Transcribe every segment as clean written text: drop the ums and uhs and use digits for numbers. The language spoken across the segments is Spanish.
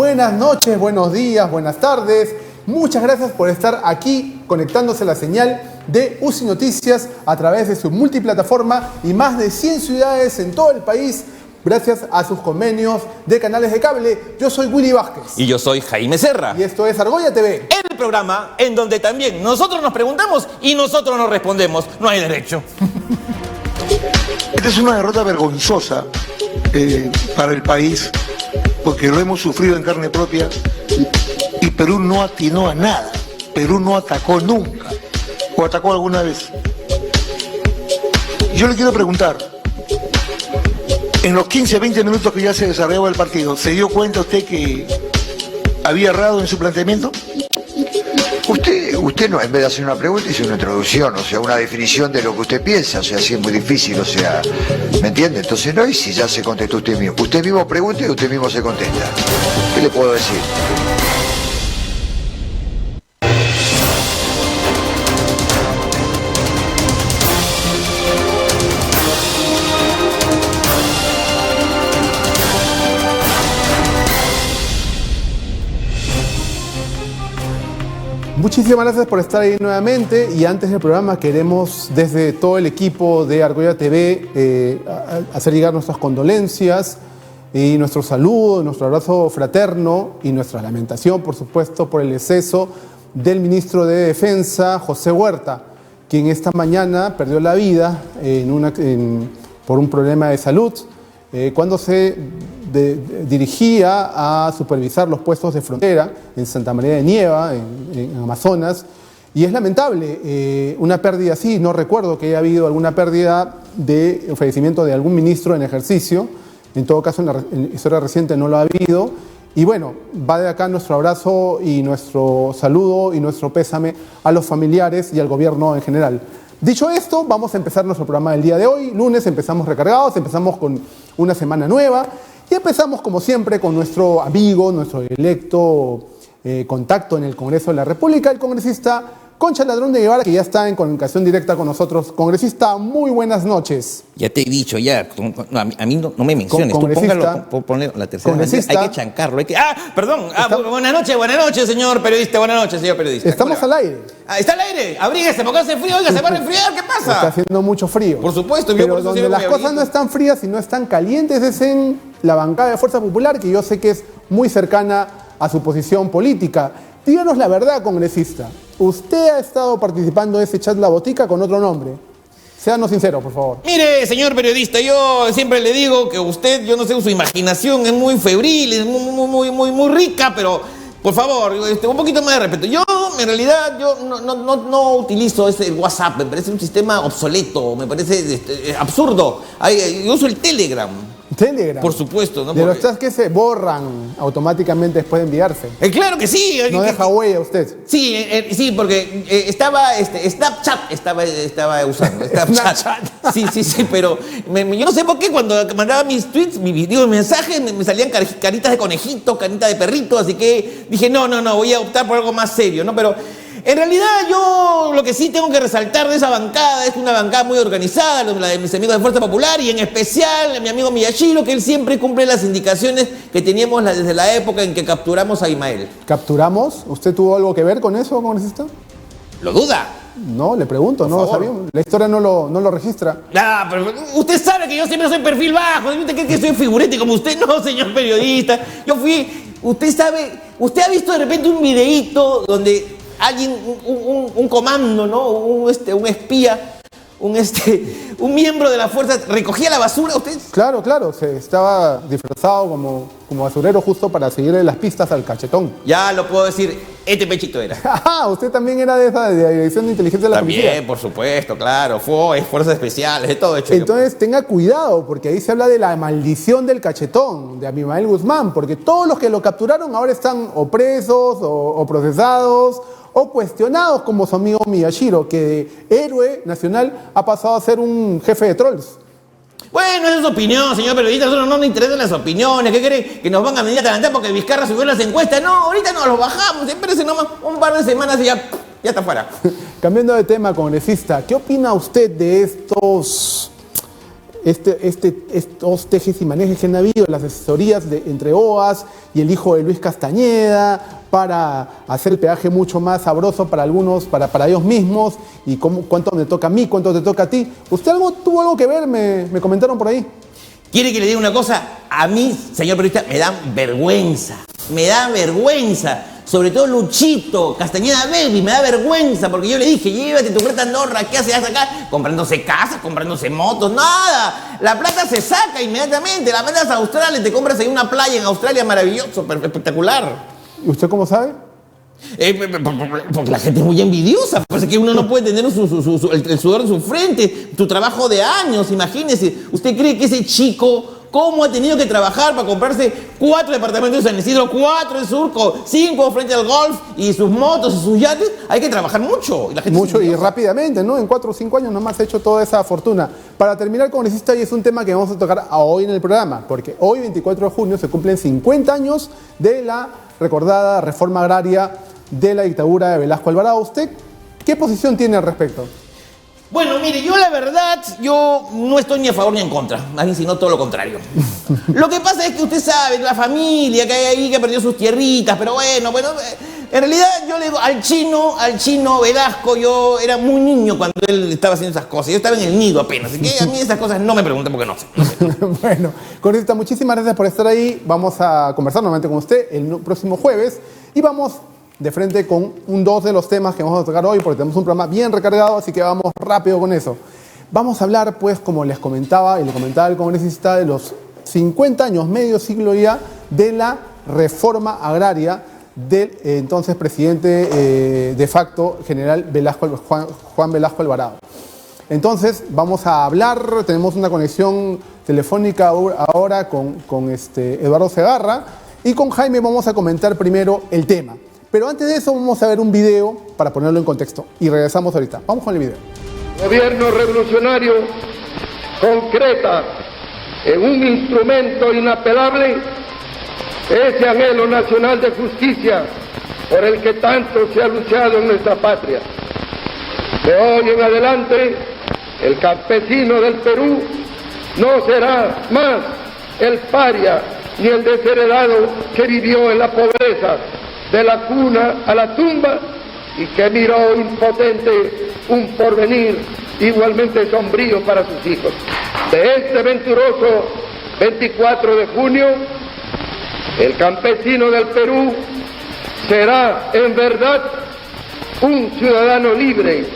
buenas noches, buenos días, buenas tardes. Muchas gracias por estar aquí conectándose a la señal de UCI Noticias a través de su multiplataforma y más de 100 ciudades en todo el país gracias a sus convenios de canales de cable. Yo soy Willy Vázquez. Y yo soy Jaime Serra. Y esto es Argolla TV. El programa en donde también nosotros nos preguntamos y nosotros nos respondemos. No hay derecho. Esta es una derrota vergonzosa para el país, porque lo hemos sufrido en carne propia y Perú no atinó a nada. Perú no atacó nunca. ¿O atacó alguna vez? Yo le quiero preguntar, en los 15, 20 minutos que ya se desarrollaba el partido, ¿se dio cuenta usted que había errado en su planteamiento? Usted no, en vez de hacer una pregunta, hizo una introducción, o sea, una definición de lo que usted piensa, o sea, así es muy difícil, o sea, ¿me entiende? Entonces no, y si ya se contestó usted mismo. Usted mismo pregunta y usted mismo se contesta. ¿Qué le puedo decir? Muchísimas gracias por estar ahí nuevamente, y antes del programa queremos desde todo el equipo de Argolla TV hacer llegar nuestras condolencias y nuestro saludo, nuestro abrazo fraterno y nuestra lamentación, por supuesto, por el deceso del ministro de Defensa, José Huerta, quien esta mañana perdió la vida por un problema de salud cuando se dirigía a supervisar los puestos de frontera en Santa María de Nieva, en Amazonas, y es lamentable una pérdida así. No recuerdo que haya habido alguna pérdida de fallecimiento de algún ministro en ejercicio. En todo caso, en la historia reciente no lo ha habido. Y bueno, va de acá nuestro abrazo y nuestro saludo y nuestro pésame a los familiares y al gobierno en general. Dicho esto, vamos a empezar nuestro programa del día de hoy. Lunes empezamos recargados, empezamos con una semana nueva. Y empezamos, como siempre, con nuestro amigo, nuestro electo contacto en el Congreso de la República, el congresista Concha Ladrón de Guevara, que ya está en comunicación directa con nosotros. Congresista, muy buenas noches. Ya te he dicho, ya. No, a mí no me menciones. Tú póngalo la tercera. Hay que chancarlo. Perdón. Buenas noches, señor periodista. Buenas noches, señor periodista. Estamos al aire. ¿Está al aire? Abríguese, porque hace frío. Oiga, se va a resfriar. ¿Qué pasa? Está haciendo mucho frío. Por supuesto. Pero por eso donde las cosas no están frías y no están calientes es en la bancada de Fuerza Popular, que yo sé que es muy cercana a su posición política. Díganos la verdad, congresista. ¿Usted ha estado participando de ese chat La Botica con otro nombre? Séanos sinceros, por favor. Mire, señor periodista, yo siempre le digo que usted, yo no sé, su imaginación es muy febril, es muy rica, pero por favor, un poquito más de respeto. Yo, en realidad, no utilizo ese WhatsApp, me parece un sistema obsoleto, me parece absurdo. Yo uso el Telegram. Telegram. Por supuesto, ¿no? De los chats que se borran automáticamente después de enviarse. Claro que sí. No deja huella usted. Sí, porque Snapchat estaba usando. Snapchat. Sí, pero yo no sé por qué cuando mandaba mis tweets, mis mensajes, me salían caritas de conejito, caritas de perrito, así que dije, no, voy a optar por algo más serio, ¿no? Pero en realidad yo lo que sí tengo que resaltar de esa bancada es una bancada muy organizada, la de mis amigos de Fuerza Popular, y en especial a mi amigo Miyashiro, que él siempre cumple las indicaciones que teníamos desde la época en que capturamos a Ismael. ¿Capturamos? ¿Usted tuvo algo que ver con eso, congresista? ¿Lo duda? No, le pregunto, no lo sabíamos. La historia no lo registra. Pero usted sabe que yo siempre soy perfil bajo. ¿Usted cree que soy figurete como usted? No, señor periodista. Usted ha visto de repente un videíto donde alguien, un comando, ¿no? Un espía, un miembro de la fuerza recogía la basura, ¿usted? Claro, se estaba disfrazado como basurero justo para seguirle las pistas al cachetón. Ya lo puedo decir, este pechito era. Usted también era de esa de la Dirección de Inteligencia de la Policía. También, por supuesto, claro, fuerzas especiales, de todo hecho. Entonces tenga cuidado, porque ahí se habla de la maldición del cachetón, de Abimael Guzmán, porque todos los que lo capturaron ahora están o presos o procesados o cuestionados, como su amigo Miyashiro, que de héroe nacional ha pasado a ser un jefe de trolls. Bueno, esa es su opinión, señor periodista. A nosotros no nos interesan las opiniones. ¿Qué creen? ¿Que nos van a venir a calentar porque Vizcarra subió las encuestas? No, ahorita nos los bajamos. Espérense nomás un par de semanas y ya está fuera. Cambiando de tema, congresista, ¿qué opina usted de estos estos tejes y manejes que han habido, las asesorías entre OAS y el hijo de Luis Castañeda, para hacer el peaje mucho más sabroso para algunos, para ellos mismos, y cuánto me toca a mí, cuánto te toca a ti. ¿Usted tuvo algo que ver? Me comentaron por ahí. ¿Quiere que le diga una cosa? A mí, señor periodista, me da vergüenza. Me da vergüenza. Sobre todo Luchito, Castañeda Baby, me da vergüenza porque yo le dije, llévate tu plata a Andorra, ¿qué haces acá? Comprándose casas, comprándose motos, nada. La plata se saca inmediatamente, la mandas a Australia, te compras ahí una playa en Australia maravilloso, espectacular. ¿Y usted cómo sabe? Porque la gente es muy envidiosa, parece que uno no puede tener el sudor de su frente, tu trabajo de años, imagínese. ¿Usted cree que ese chico cómo ha tenido que trabajar para comprarse 4 departamentos en San Isidro, 4 en Surco, 5 frente al golf y sus motos y sus yates? Hay que trabajar mucho. Y la gente mucho y rápidamente, ¿no? En 4 o 5 años nomás ha hecho toda esa fortuna. Para terminar, congresista, y es un tema que vamos a tocar hoy en el programa, porque hoy, 24 de junio, se cumplen 50 años de la recordada reforma agraria de la dictadura de Velasco Alvarado. ¿Usted qué posición tiene al respecto? Bueno, mire, yo la verdad, yo no estoy ni a favor ni en contra, más bien sino todo lo contrario. Lo que pasa es que usted sabe, la familia que hay ahí que perdió sus tierritas, pero bueno, en realidad yo le digo al chino Velasco, yo era muy niño cuando él estaba haciendo esas cosas, yo estaba en el nido apenas, así que a mí esas cosas no me pregunten porque no sé. Bueno, congresista, muchísimas gracias por estar ahí. Vamos a conversar nuevamente con usted el próximo jueves y vamos de frente con dos de los temas que vamos a tocar hoy, porque tenemos un programa bien recargado, así que vamos rápido con eso. Vamos a hablar, pues, como les comentaba y le comentaba el congresista, de los 50 años, medio siglo ya, de la reforma agraria del entonces presidente de facto, general Juan Velasco Alvarado. Entonces, vamos a hablar, tenemos una conexión telefónica ahora con Eduardo Segarra, y con Jaime vamos a comentar primero el tema. Pero antes de eso vamos a ver un video para ponerlo en contexto y regresamos ahorita. Vamos con el video. Gobierno revolucionario concreta en un instrumento inapelable ese anhelo nacional de justicia por el que tanto se ha luchado en nuestra patria. De hoy en adelante, el campesino del Perú no será más el paria ni el desheredado que vivió en la pobreza de la cuna a la tumba y que miró impotente un porvenir igualmente sombrío para sus hijos. De este venturoso 24 de junio, el campesino del Perú será en verdad un ciudadano libre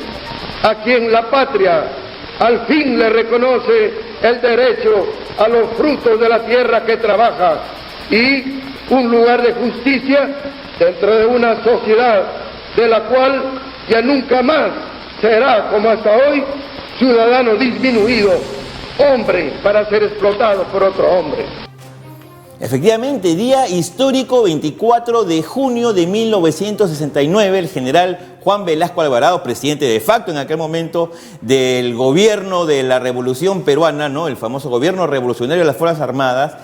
a quien la patria al fin le reconoce el derecho a los frutos de la tierra que trabaja y un lugar de justicia dentro de una sociedad de la cual ya nunca más será, como hasta hoy, ciudadano disminuido, hombre para ser explotado por otro hombre. Efectivamente, día histórico, 24 de junio de 1969, el general Juan Velasco Alvarado, presidente de facto en aquel momento del gobierno de la Revolución Peruana, ¿no? El famoso gobierno revolucionario de las Fuerzas Armadas,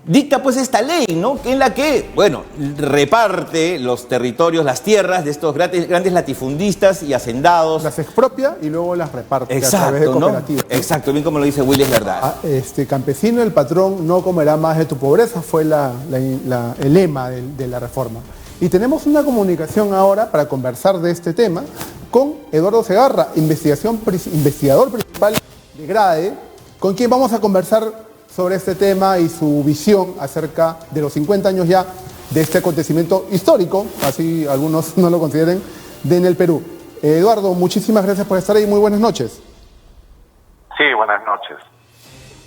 dicta pues esta ley, ¿no? En la que, bueno, reparte los territorios, las tierras de estos grandes latifundistas y hacendados. Las expropia y luego las reparte. Exacto, a través de cooperativas, ¿no? Exacto, bien como lo dice Willy, es verdad. Campesino, el patrón no comerá más de tu pobreza, fue el lema de la reforma. Y tenemos una comunicación ahora para conversar de este tema con Eduardo Segarra, investigador principal de GRADE, con quien vamos a conversar sobre este tema y su visión acerca de los 50 años ya de este acontecimiento histórico, así algunos no lo consideren, en el Perú. Eduardo, muchísimas gracias por estar ahí, muy buenas noches. Sí, buenas noches.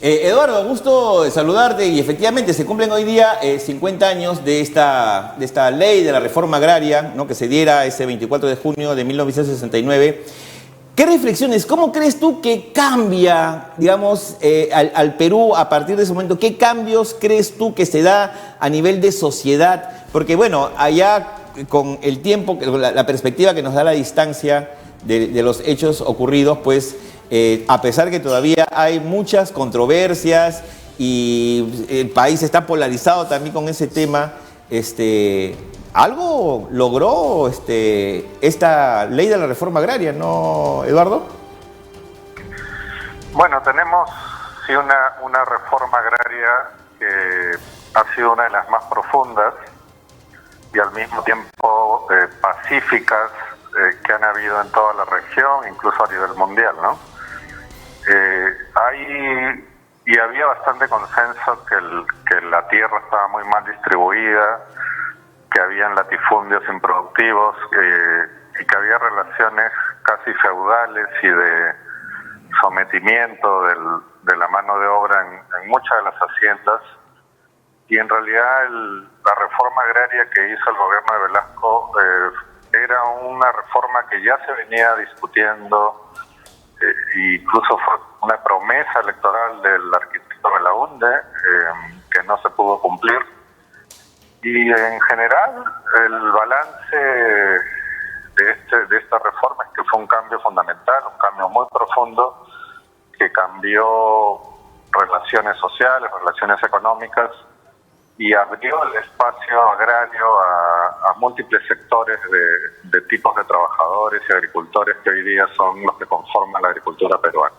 Eduardo, gusto saludarte y efectivamente se cumplen hoy día 50 años de esta ley de la reforma agraria, ¿no? Que se diera ese 24 de junio de 1969. ¿Qué reflexiones, cómo crees tú que cambia, digamos, al Perú a partir de ese momento? ¿Qué cambios crees tú que se da a nivel de sociedad? Porque, bueno, allá con el tiempo, la perspectiva que nos da la distancia de los hechos ocurridos, pues, a pesar que todavía hay muchas controversias y el país está polarizado también con ese tema, ¿algo logró esta ley de la reforma agraria, no, Eduardo? Bueno, tenemos sí una reforma agraria que ha sido una de las más profundas y al mismo tiempo pacíficas que han habido en toda la región, incluso a nivel mundial, ¿no? Y había bastante consenso que la tierra estaba muy mal distribuida, que habían latifundios improductivos y que había relaciones casi feudales y de sometimiento de la mano de obra en muchas de las haciendas. Y en realidad la reforma agraria que hizo el gobierno de Velasco era una reforma que ya se venía discutiendo, incluso fue una promesa electoral del arquitecto Belaunde que no se pudo cumplir. Y en general el balance de esta reforma es que fue un cambio fundamental, un cambio muy profundo que cambió relaciones sociales, relaciones económicas y abrió el espacio agrario a múltiples sectores de tipos de trabajadores y agricultores que hoy día son los que conforman la agricultura peruana.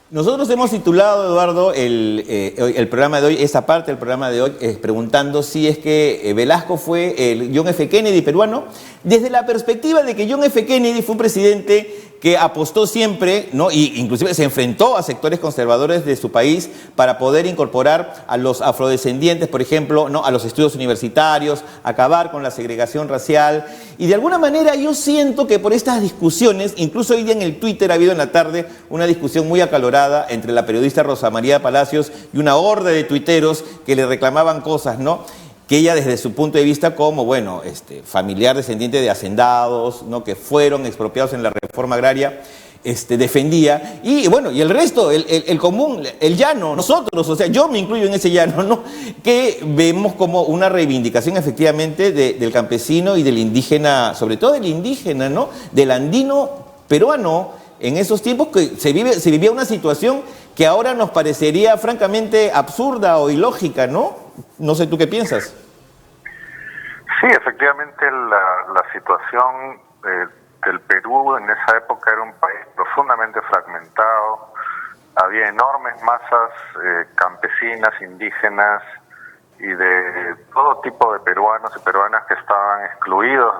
Nosotros hemos titulado, Eduardo, el programa de hoy, esa parte del programa de hoy, preguntando si es que Velasco fue el John F. Kennedy peruano, desde la perspectiva de que John F. Kennedy fue un presidente que apostó siempre, ¿no? Y inclusive se enfrentó a sectores conservadores de su país para poder incorporar a los afrodescendientes, por ejemplo, ¿no? A los estudios universitarios, acabar con la segregación racial. Y de alguna manera yo siento que por estas discusiones, incluso hoy día en el Twitter ha habido en la tarde una discusión muy acalorada entre la periodista Rosa María Palacios y una horda de tuiteros que le reclamaban cosas, ¿no? Que ella desde su punto de vista como, bueno, familiar descendiente de hacendados, ¿no? Que fueron expropiados en la reforma agraria, defendía. Y bueno, y el resto, el común, el llano, nosotros, o sea, yo me incluyo en ese llano, ¿no? Que vemos como una reivindicación efectivamente del campesino y del indígena, sobre todo del indígena, ¿no? Del andino peruano, en esos tiempos que se vivía una situación que ahora nos parecería francamente absurda o ilógica, ¿no? No sé, ¿tú qué piensas? Sí, efectivamente la situación del Perú en esa época era un país profundamente fragmentado, había enormes masas campesinas, indígenas y de todo tipo de peruanos y peruanas que estaban excluidos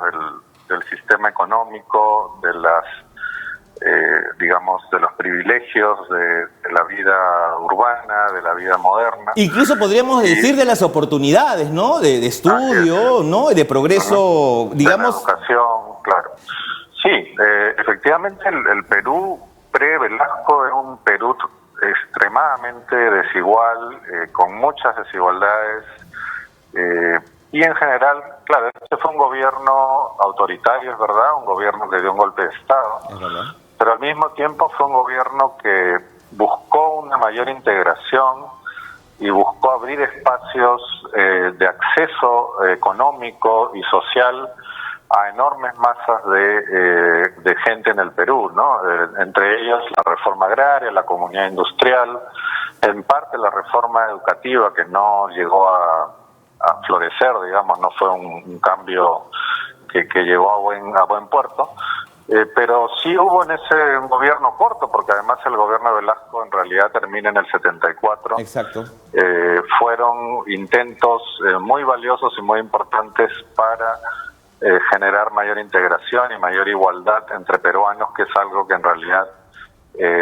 del sistema económico, de las de los privilegios de la vida urbana, de la vida moderna. Incluso podríamos decir de las oportunidades, ¿no? De estudio, ¿no? De progreso, digamos. De la educación, claro. Sí, efectivamente el Perú pre-Velasco era un Perú extremadamente desigual, con muchas desigualdades, y en general, claro, este fue un gobierno autoritario, es verdad, un gobierno que dio un golpe de Estado. Es verdad. Pero al mismo tiempo fue un gobierno que buscó una mayor integración y buscó abrir espacios de acceso económico y social a enormes masas de gente en el Perú, ¿no? Entre ellos la reforma agraria, la comunidad industrial, en parte la reforma educativa que no llegó a florecer, digamos, no fue un cambio que llegó a buen puerto. Pero sí hubo en ese gobierno corto, porque además el gobierno de Velasco en realidad termina en el 74. Exacto. Fueron intentos muy valiosos y muy importantes para generar mayor integración y mayor igualdad entre peruanos, que es algo que en realidad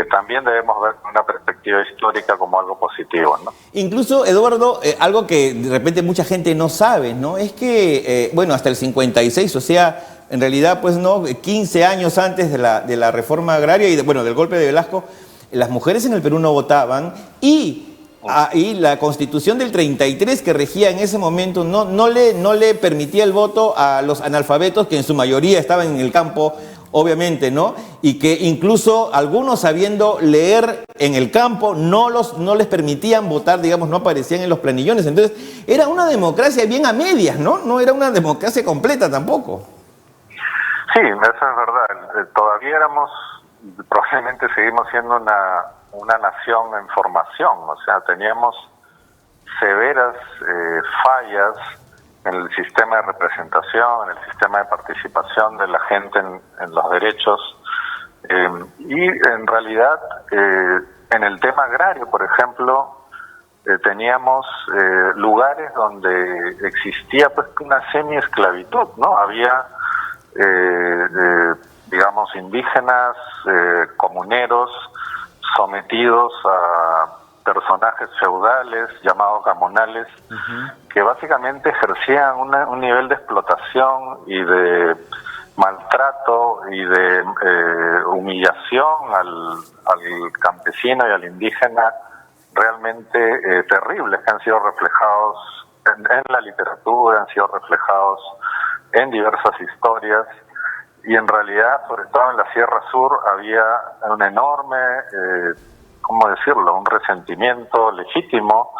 también debemos ver con una perspectiva histórica como algo positivo, ¿no? Incluso, Eduardo, algo que de repente mucha gente no sabe, ¿no? Es que, bueno, hasta el 56, o sea, en realidad, pues no, 15 años antes de la reforma agraria y del golpe de Velasco, las mujeres en el Perú no votaban y la Constitución del 33 que regía en ese momento no le permitía el voto a los analfabetos, que en su mayoría estaban en el campo, obviamente, ¿no? Y que incluso algunos, sabiendo leer en el campo, no les permitían votar, digamos, no aparecían en los planillones. Entonces, era una democracia bien a medias, ¿no? No era una democracia completa tampoco. Sí, eso es verdad. Todavía probablemente seguimos siendo una nación en formación, o sea, teníamos severas fallas en el sistema de representación, en el sistema de participación de la gente en los derechos, y en realidad en el tema agrario, por ejemplo, teníamos lugares donde existía pues una semi-esclavitud, ¿no? Había, digamos, indígenas, comuneros, sometidos a personajes feudales llamados gamonales, que básicamente ejercían un nivel de explotación y de maltrato y de humillación al campesino y al indígena realmente terribles, que han sido reflejados en la literatura, han sido reflejados en diversas historias, y en realidad, sobre todo en la Sierra Sur, había un enorme, ¿cómo decirlo?, un resentimiento legítimo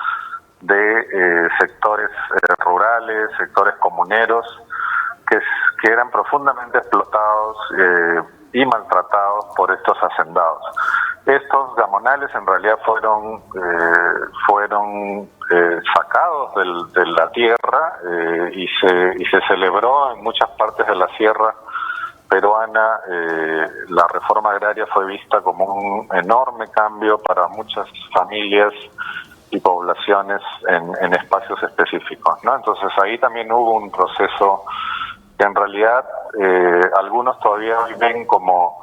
de sectores rurales, sectores comuneros, que eran profundamente explotados y maltratados por estos hacendados. Estos gamonales en realidad fueron sacados de la tierra y se celebró en muchas partes de la sierra peruana. La reforma agraria fue vista como un enorme cambio para muchas familias y poblaciones en espacios específicos, ¿no? Entonces ahí también hubo un proceso que en realidad algunos todavía hoy ven como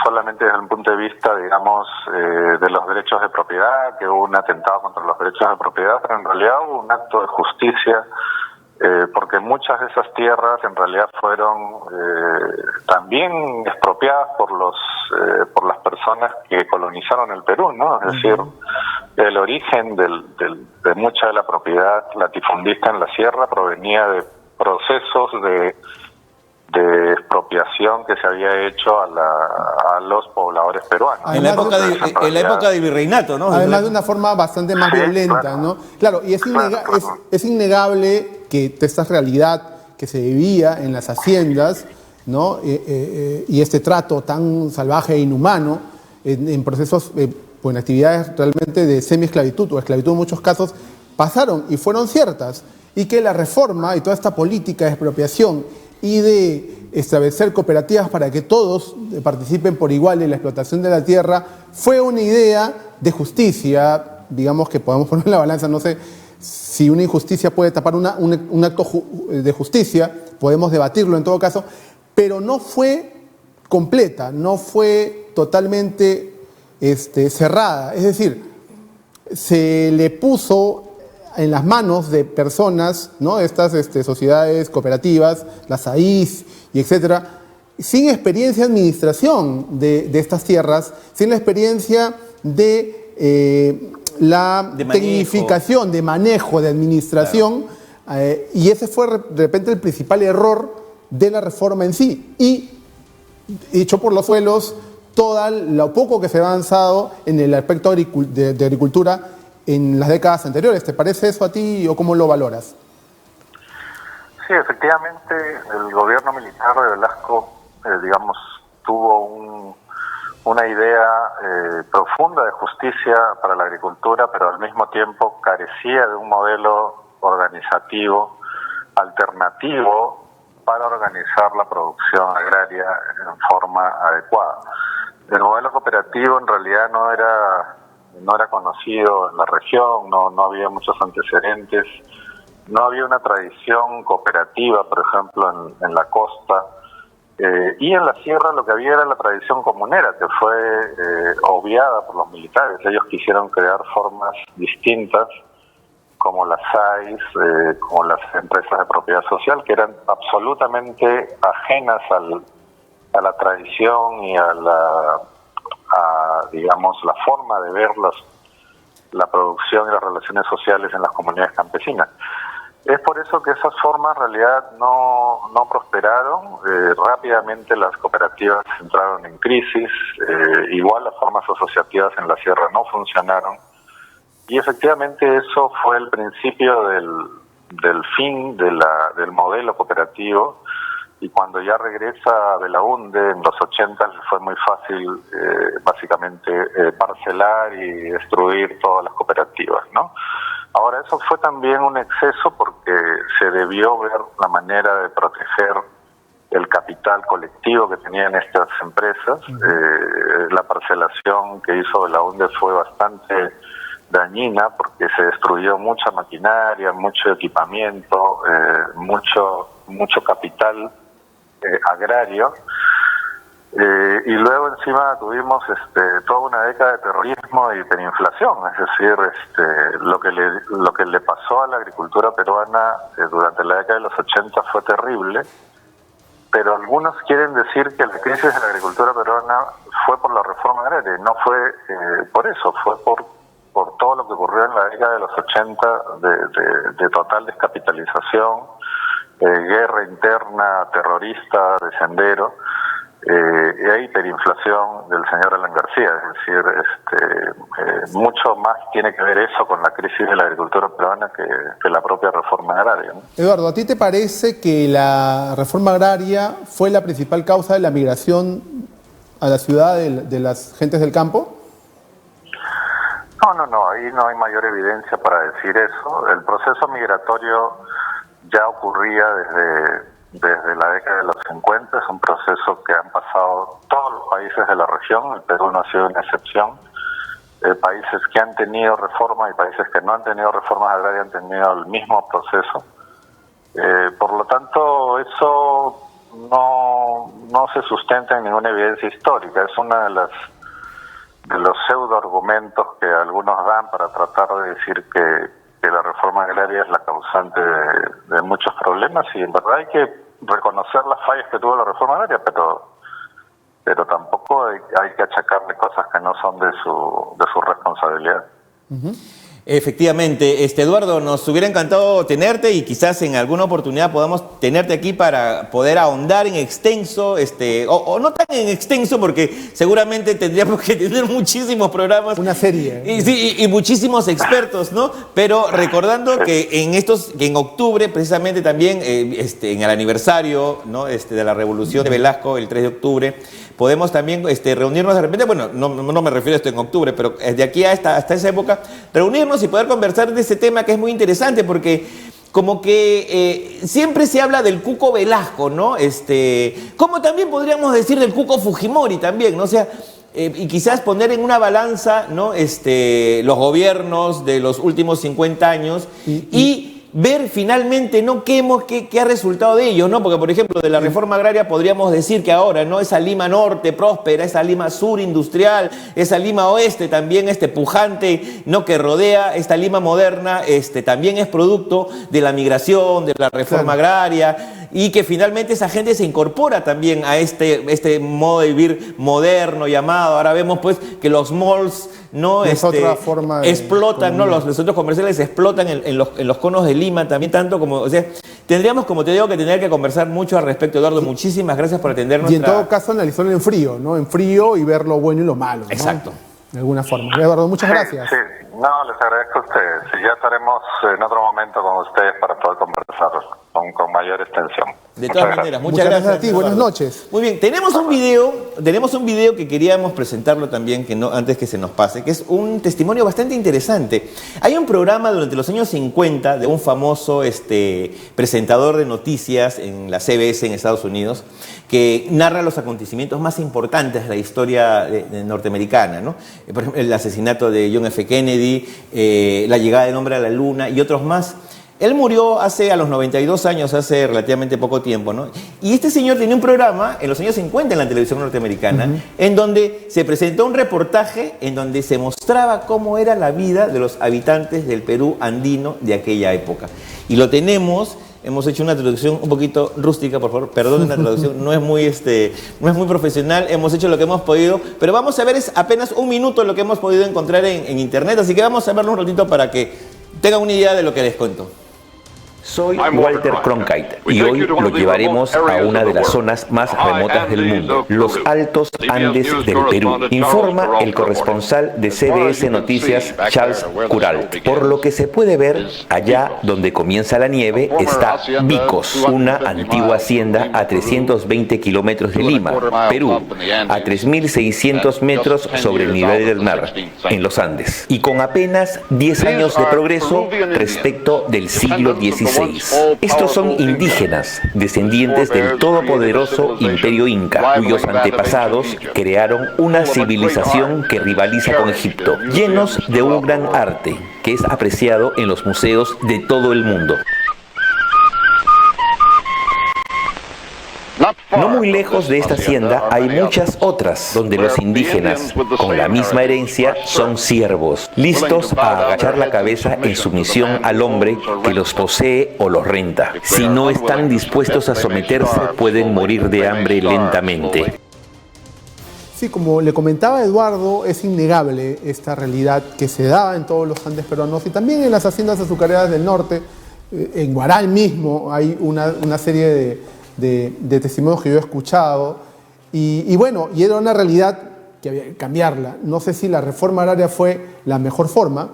solamente desde el punto de vista, digamos, de los derechos de propiedad, que hubo un atentado contra los derechos de propiedad, pero en realidad hubo un acto de justicia, porque muchas de esas tierras en realidad fueron también expropiadas por las personas que colonizaron el Perú, ¿no? Es decir, el origen de mucha de la propiedad latifundista en la sierra provenía de procesos de expropiación que se había hecho a los pobladores peruanos. En la época del virreinato, ¿no? Además de una forma bastante más violenta, claro, ¿no? Claro, y es innegable que esta realidad que se vivía en las haciendas, ¿no? Y este trato tan salvaje e inhumano en procesos, en actividades realmente de semi-esclavitud o esclavitud en muchos casos, pasaron y fueron ciertas, y que la reforma y toda esta política de expropiación y de establecer cooperativas para que todos participen por igual en la explotación de la tierra fue una idea de justicia, digamos, que podemos poner en la balanza. No sé si una injusticia puede tapar un acto de justicia, podemos debatirlo en todo caso, pero no fue completa, no fue totalmente cerrada. Es decir, se le puso en las manos de personas, ¿no? Estas sociedades cooperativas, las AIS y etcétera, sin experiencia de administración de estas tierras, sin la experiencia de la tecnificación, de manejo, de administración, claro. Y ese fue de repente el principal error de la reforma en sí, y hecho por los suelos todo lo poco que se ha avanzado en el aspecto de agricultura en las décadas anteriores. ¿Te parece eso a ti o cómo lo valoras? Sí, efectivamente, el gobierno militar de Velasco, digamos, tuvo una idea profunda de justicia para la agricultura, pero al mismo tiempo carecía de un modelo organizativo alternativo para organizar la producción agraria en forma adecuada. El modelo cooperativo en realidad no era conocido en la región, no había muchos antecedentes, no había una tradición cooperativa, por ejemplo, en la costa, y en la sierra lo que había era la tradición comunera, que fue obviada por los militares. Ellos quisieron crear formas distintas, como las SAIS, como las empresas de propiedad social, que eran absolutamente ajenas a la tradición y digamos, la forma de ver la producción y las relaciones sociales en las comunidades campesinas. Es por eso que esas formas en realidad no prosperaron. Rápidamente las cooperativas entraron en crisis, igual las formas asociativas en la sierra no funcionaron, y efectivamente eso fue el principio del fin del modelo cooperativo. Y cuando ya regresa a Belaúnde en los 80 fue muy fácil básicamente parcelar y destruir todas las cooperativas, ¿no? Ahora, eso fue también un exceso porque se debió ver la manera de proteger el capital colectivo que tenían estas empresas. La parcelación que hizo la UNDE fue bastante dañina porque se destruyó mucha maquinaria, mucho equipamiento, mucho capital agrario. Y luego encima tuvimos toda una década de terrorismo y hiperinflación, es decir, lo que le pasó a la agricultura peruana durante la década de los 80 fue terrible, pero algunos quieren decir que la crisis de la agricultura peruana fue por la reforma agraria, no fue por eso, fue por todo lo que ocurrió en la década de los 80 de total descapitalización, guerra interna, terrorista, de Sendero, y hiperinflación del señor Alan García. Es decir, mucho más tiene que ver eso con la crisis de la agricultura peruana que la propia reforma agraria, ¿no? Eduardo, ¿a ti te parece que la reforma agraria fue la principal causa de la migración a la ciudad de las gentes del campo? No, ahí no hay mayor evidencia para decir eso. El proceso migratorio ya ocurría desde la década de los 50, es un proceso que han pasado todos los países de la región, el Perú no ha sido una excepción. Países que han tenido reformas y países que no han tenido reformas agrarias han tenido el mismo proceso. Por lo tanto, eso no se sustenta en ninguna evidencia histórica, es una de los pseudo argumentos que algunos dan para tratar de decir que la reforma agraria es la causante de muchos problemas, y en verdad hay que reconocer las fallas que tuvo la reforma agraria, pero tampoco hay que achacarle cosas que no son de su responsabilidad. Efectivamente, Eduardo, nos hubiera encantado tenerte y quizás en alguna oportunidad podamos tenerte aquí para poder ahondar en extenso, o no tan en extenso, porque seguramente tendríamos que tener muchísimos programas. Una serie. Y muchísimos expertos, ¿no? Pero recordando que en octubre, precisamente también, en el aniversario, ¿no? De la Revolución de Velasco, el 3 de octubre, podemos también reunirnos de repente, bueno, no me refiero a esto en octubre, pero de aquí hasta esa época, reunirnos y poder conversar de este tema que es muy interesante, porque como que siempre se habla del Cuco Velasco, ¿no? Como también podríamos decir del Cuco Fujimori también, ¿no? O sea, y quizás poner en una balanza, ¿no? Los gobiernos de los últimos 50 años y ver finalmente, ¿no? qué ha resultado de ellos, ¿no? Porque, por ejemplo, de la reforma agraria podríamos decir que ahora, ¿no? Esa Lima Norte próspera, esa Lima Sur industrial, esa Lima Oeste también pujante, ¿no? Que rodea esta Lima moderna, también es producto de la migración, de la reforma agraria, y que finalmente esa gente se incorpora también a este modo de vivir moderno llamado. Ahora vemos pues que los malls, ¿no? Es otra forma de explotan, ¿no? Los centros comerciales explotan en los conos de Lima también, tanto como, o sea, tendríamos, como te digo, que tener que conversar mucho al respecto, Eduardo. Muchísimas gracias por atendernos. Y en todo caso analizarlo en frío, ¿no? En frío y ver lo bueno y lo malo, ¿no? Exacto. De alguna forma. Eduardo, muchas gracias. Sí, no, les agradezco a ustedes. Y ya estaremos en otro momento con ustedes para poder conversar con mayor extensión. De todas maneras, muchas gracias a ti, buenas noches. Muy bien, tenemos un video que queríamos presentarlo también, antes que se nos pase, que es un testimonio bastante interesante. Hay un programa durante los años 50 de un famoso presentador de noticias en la CBS en Estados Unidos, que narra los acontecimientos más importantes de la historia norteamericana, ¿no? Por ejemplo, el asesinato de John F. Kennedy, la llegada del hombre a la luna y otros más. Él murió a los 92 años, hace relativamente poco tiempo, ¿no? Y este señor tenía un programa en los años 50 en la televisión norteamericana, en donde se presentó un reportaje en donde se mostraba cómo era la vida de los habitantes del Perú andino de aquella época. Y lo tenemos. Hemos hecho una traducción un poquito rústica, por favor, perdonen la traducción, no es muy profesional, hemos hecho lo que hemos podido, pero vamos a ver, es apenas un minuto lo que hemos podido encontrar en internet, así que vamos a verlo un ratito para que tengan una idea de lo que les cuento. Soy Walter Cronkite y hoy lo llevaremos a una de las zonas más remotas del mundo, los Altos Andes del Perú, informa el corresponsal de CBS Noticias, Charles Curalt. Por lo que se puede ver, allá donde comienza la nieve está Vicos, una antigua hacienda a 320 kilómetros de Lima, Perú, a 3.600 metros sobre el nivel del mar, en los Andes, y con apenas 10 años de progreso respecto del siglo XVI. 16. Estos son indígenas, descendientes del todopoderoso Imperio Inca, cuyos antepasados crearon una civilización que rivaliza con Egipto, llenos de un gran arte que es apreciado en los museos de todo el mundo. No muy lejos de esta hacienda hay muchas otras, donde los indígenas, con la misma herencia, son siervos, listos a agachar la cabeza en sumisión al hombre que los posee o los renta. Si no están dispuestos a someterse, pueden morir de hambre lentamente. Sí, como le comentaba Eduardo, es innegable esta realidad que se da en todos los Andes peruanos y también en las haciendas azucareras del norte. En Huaral mismo hay una serie de testimonios que yo he escuchado y bueno, y era una realidad que había que cambiarla. No sé si la reforma agraria fue la mejor forma,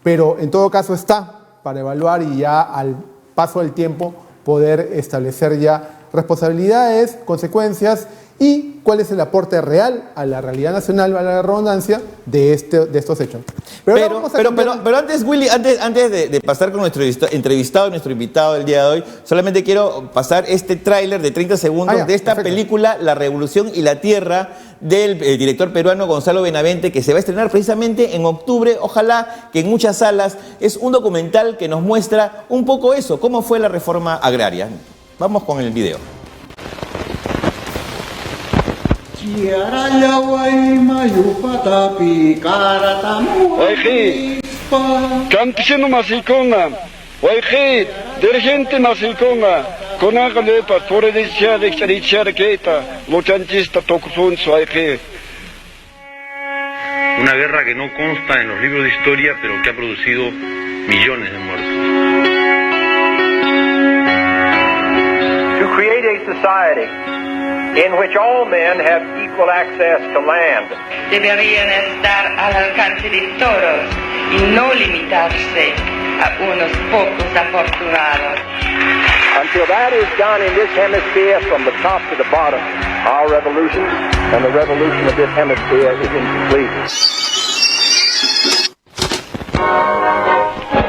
pero en todo caso está para evaluar y ya al paso del tiempo poder establecer ya responsabilidades, consecuencias y cuál es el aporte real a la realidad nacional, a la redundancia, de estos hechos. Pero antes, Willy, antes de pasar con nuestro entrevistado, nuestro invitado del día de hoy, solamente quiero pasar este tráiler de 30 segundos de esta película, La Revolución y la Tierra, del director peruano Gonzalo Benavente, que se va a estrenar precisamente en octubre, ojalá que en muchas salas. Es un documental que nos muestra un poco eso, cómo fue la reforma agraria. Vamos con el video. Oye, campesino masiconga, oye, dirigente masiconga, con agalepa, por el charqueta, luchantista tocufunso, oye. Una guerra que no consta en los libros de historia, pero que ha producido millones de muertos. To create a society in which all men have equal access to land. Deberían estar al alcance de todos y no limitarse a unos pocos afortunados. Until that is done in this hemisphere from the top to the bottom, our revolution and the revolution of this hemisphere is incomplete.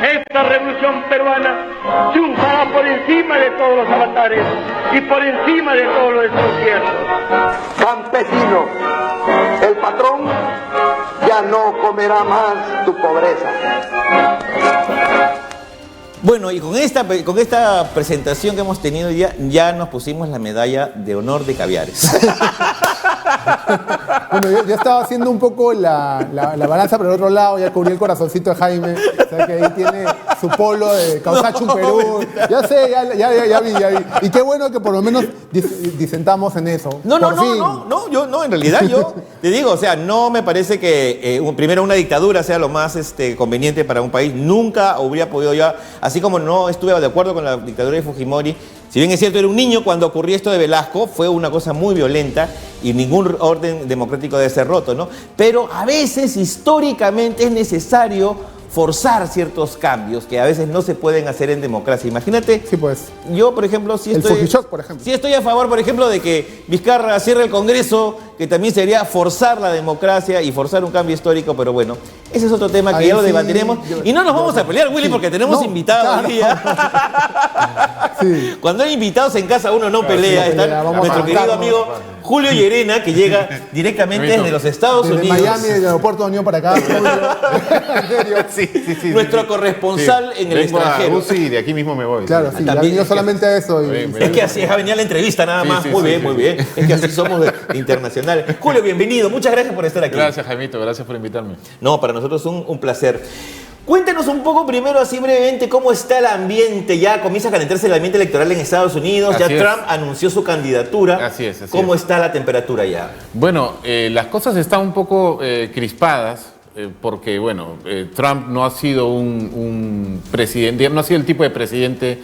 Esta revolución peruana triunfará por encima de todos los avatares y por encima de todos los desconciertos. Campesino, el patrón ya no comerá más tu pobreza. Bueno, y con esta presentación que hemos tenido ya nos pusimos la medalla de honor de caviares. Bueno, yo estaba haciendo un poco la balanza, pero al otro lado ya cubrí el corazoncito de Jaime. O sea que ahí tiene su polo de Causacho Perú. Ya sé, ya vi. Y qué bueno que por lo menos disentamos en eso. En realidad yo te digo, o sea, no me parece que primero una dictadura sea lo más conveniente para un país. Nunca hubiera podido yo, así como no estuve de acuerdo con la dictadura de Fujimori. Si bien es cierto, era un niño cuando ocurrió esto de Velasco, fue una cosa muy violenta y ningún orden democrático debe ser roto, ¿no? Pero a veces, históricamente, es necesario forzar ciertos cambios que a veces no se pueden hacer en democracia. Imagínate, sí, pues, yo, por ejemplo, sí estoy a favor, por ejemplo, de que Vizcarra cierre el Congreso, que también sería forzar la democracia y forzar un cambio histórico, pero bueno, ese es otro tema que ya lo debatiremos. Y no nos vamos a pelear, Willy, porque tenemos invitados hoy día. Sí. Cuando hay invitados en casa uno no pelea. Está nuestro querido amigo Julio Llerena, que llega directamente desde los Estados Unidos. Miami, del aeropuerto de Unión para acá. ¿En serio? Sí. Nuestro corresponsal en el extranjero. Sí, de aquí mismo me voy. Claro, sí, yo solamente a eso. Es que así venía la entrevista nada más. Muy bien. Es que así somos de internacionales. Julio, bienvenido. Muchas gracias por estar aquí. Gracias, Jaimito. Gracias por invitarme. No, para nosotros es un placer. Cuéntanos un poco primero, así brevemente, cómo está el ambiente. Ya comienza a calentarse el ambiente electoral en Estados Unidos. Ya Trump anunció su candidatura. Así es. ¿Cómo está la temperatura ya? Bueno, las cosas están un poco crispadas. Porque, bueno, Trump no ha sido un presidente, no ha sido el tipo de presidente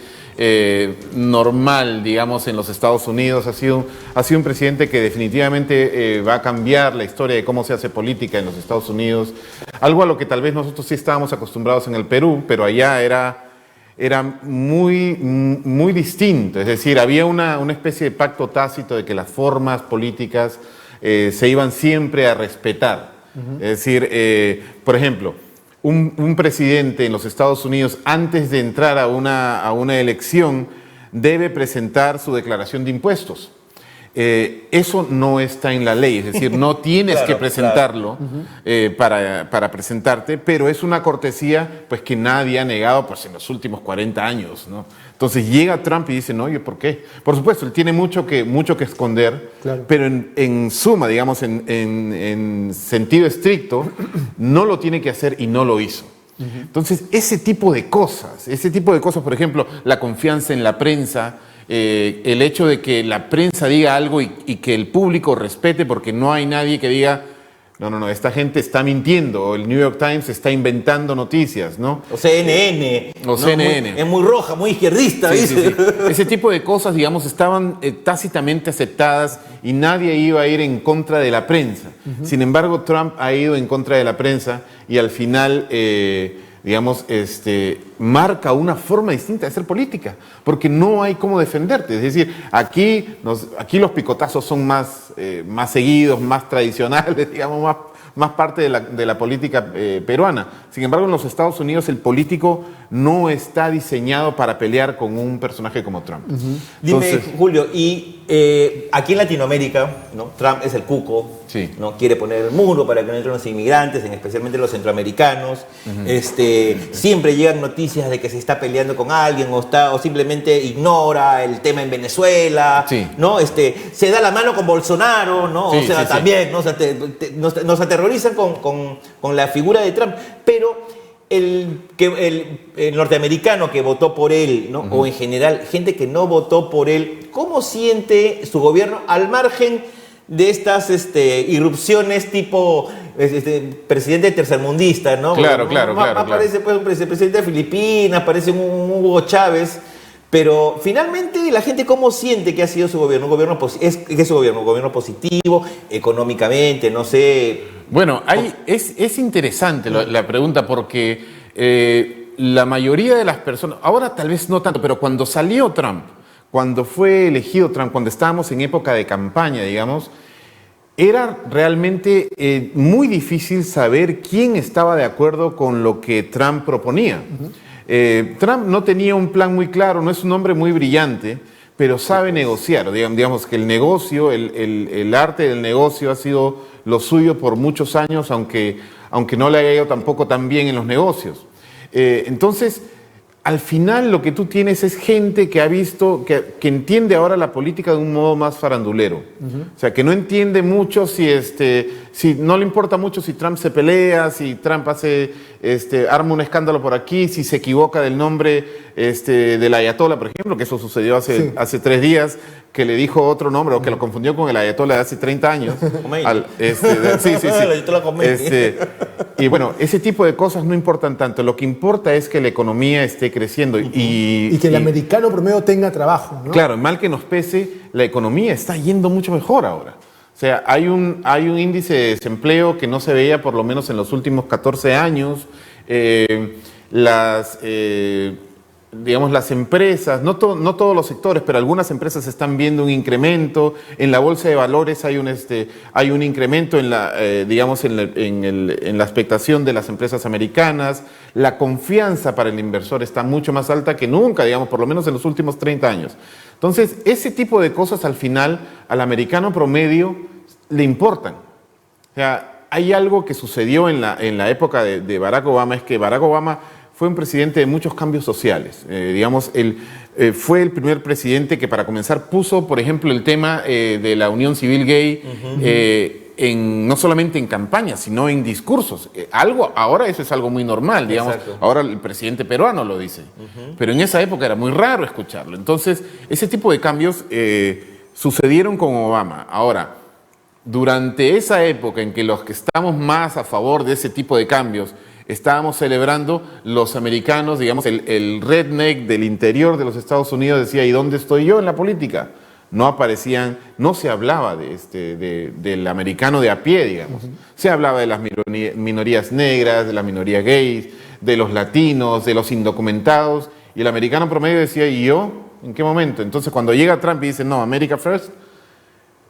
normal, digamos, en los Estados Unidos. Ha sido un presidente que definitivamente va a cambiar la historia de cómo se hace política en los Estados Unidos. Algo a lo que tal vez nosotros sí estábamos acostumbrados en el Perú, pero allá era muy distinto. Es decir, había una especie de pacto tácito de que las formas políticas se iban siempre a respetar. Es decir, por ejemplo, un presidente en los Estados Unidos, antes de entrar a una elección, debe presentar su declaración de impuestos. Eso no está en la ley, es decir, no tienes que presentarlo para presentarte, pero es una cortesía pues, que nadie ha negado pues, en los últimos 40 años, ¿no? Entonces llega Trump y dice, no, oye, ¿por qué? Por supuesto, él tiene mucho que esconder, pero en suma, digamos, en sentido estricto, no lo tiene que hacer y no lo hizo. Entonces, ese tipo de cosas, por ejemplo, la confianza en la prensa, el hecho de que la prensa diga algo y que el público respete, porque no hay nadie que diga, no, esta gente está mintiendo, o el New York Times está inventando noticias, ¿no? O CNN. O CNN. Es muy roja, muy izquierdista, ¿viste? Sí. Ese tipo de cosas, digamos, estaban tácitamente aceptadas y nadie iba a ir en contra de la prensa. Sin embargo, Trump ha ido en contra de la prensa y al final... digamos, marca una forma distinta de hacer política, porque no hay cómo defenderte. Es decir, aquí los picotazos son más seguidos, más tradicionales, digamos, más parte de la política peruana. Sin embargo, en los Estados Unidos el político no está diseñado para pelear con un personaje como Trump. Dime, Julio, y aquí en Latinoamérica, ¿no? Trump es el cuco, ¿no? Quiere poner el muro para que no entren los inmigrantes, especialmente los centroamericanos. Siempre llegan noticias de que se está peleando con alguien o simplemente ignora el tema en Venezuela, ¿no? Se da la mano con Bolsonaro, ¿no? También, ¿no? Nos aterrorizan con la figura de Trump, pero el norteamericano que votó por él, ¿no? O en general, gente que no votó por él, ¿cómo siente su gobierno al margen de estas irrupciones tipo presidente tercermundista, ¿no? Claro. Aparece pues, un presidente de Filipinas, aparece un Hugo Chávez, pero finalmente la gente ¿cómo siente que ha sido su gobierno? Un gobierno un gobierno positivo, económicamente, no sé. Bueno, es interesante la pregunta porque la mayoría de las personas, ahora tal vez no tanto, pero cuando salió Trump, cuando fue elegido Trump, cuando estábamos en época de campaña, digamos, era realmente muy difícil saber quién estaba de acuerdo con lo que Trump proponía. Trump no tenía un plan muy claro, no es un hombre muy brillante, pero sabe negociar. Digamos que el negocio, el arte del negocio ha sido lo suyo por muchos años, aunque no le haya ido tampoco tan bien en los negocios. Entonces, al final lo que tú tienes es gente que ha visto, que entiende ahora la política de un modo más farandulero. O sea, que no entiende mucho si no le importa mucho si Trump se pelea, si Trump arma un escándalo por aquí, si se equivoca del nombre del ayatollah, por ejemplo, que eso sucedió hace 3 días, que le dijo otro nombre o que lo confundió con el ayatollah de hace 30 años. Y bueno, ese tipo de cosas no importan tanto. Lo que importa es que la economía esté creciendo y que el americano promedio tenga trabajo, ¿no? Claro, mal que nos pese, la economía está yendo mucho mejor ahora. O sea, hay un índice de desempleo que no se veía por lo menos en los últimos 14 años. Digamos, las empresas, no todos los sectores, pero algunas empresas están viendo un incremento. En la bolsa de valores hay un incremento en la expectación de las empresas americanas. La confianza para el inversor está mucho más alta que nunca, digamos, por lo menos en los últimos 30 años. Entonces, ese tipo de cosas al final al americano promedio le importan. O sea, hay algo que sucedió en la época de Barack Obama, es que Barack Obama fue un presidente de muchos cambios sociales. Fue el primer presidente que, para comenzar, puso, por ejemplo, el tema de la unión civil gay no solamente en campaña, sino en discursos. Ahora eso es algo muy normal, digamos. Exacto. Ahora el presidente peruano lo dice. Pero en esa época era muy raro escucharlo. Entonces, ese tipo de cambios sucedieron con Obama. Ahora, durante esa época en que los que estamos más a favor de ese tipo de cambios estábamos celebrando, los americanos, digamos, el redneck del interior de los Estados Unidos decía, ¿y dónde estoy yo en la política? No aparecían, no se hablaba del americano de a pie, digamos. Se hablaba de las minorías negras, de las minorías gays, de los latinos, de los indocumentados, y el americano promedio decía, ¿y yo? ¿En qué momento? Entonces, cuando llega Trump y dice, no, America First,